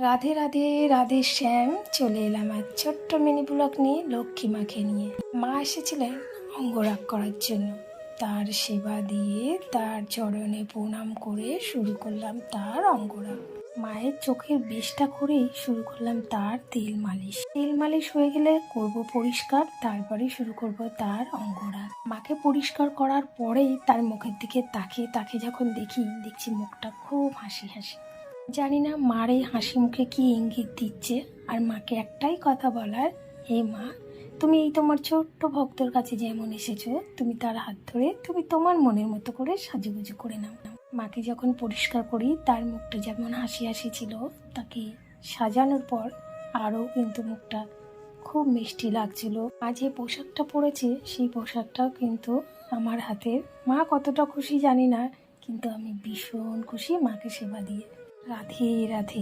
রাধে রাধে রাধে শ্যাম। চলে এলাম আর ছোট্ট মিনি ব্লগ নিয়ে, লক্ষ্মী মাকে নিয়ে। মা এসেছিলেন অঙ্গরাগ করার জন্য। তার সেবা দিয়ে তার চরণে প্রণাম করে শুরু করলাম তার অঙ্গরাগ। মায়ের চোখের বেশটা করেই শুরু করলাম তার তেল মালিশ। তেল মালিশ হয়ে গেলে করব পরিষ্কার, তারপরে শুরু করব তার অঙ্গরাগ। মাকে পরিষ্কার করার পরেই তার মুখের দিকে তাকে যখন দেখছি মুখটা খুব হাসি হাসি। জানি না মার এই হাসি মুখে কি ইঙ্গিত দিচ্ছে। আর মাকে একটাই কথা বলার, হে মা, তুমি এই তোমার ছোট্ট ভক্তর কাছে যেমন এসেছো, তুমি তার হাত ধরে তুমি তোমার মনের মতো করে সাজুগুজু করে নাও। মাকে যখন পরিষ্কার করি তার মুখটা যেমন হাসি হাসি ছিল, তাকে সাজানোর পর আরও কিন্তু মুখটা খুব মিষ্টি লাগছিল। আজ যে পোশাকটা পরেছে সেই পোশাকটাও কিন্তু আমার হাতের। মা কতটা খুশি জানি না, কিন্তু আমি ভীষণ খুশি মাকে সেবা দিয়ে। রাধে রাধে।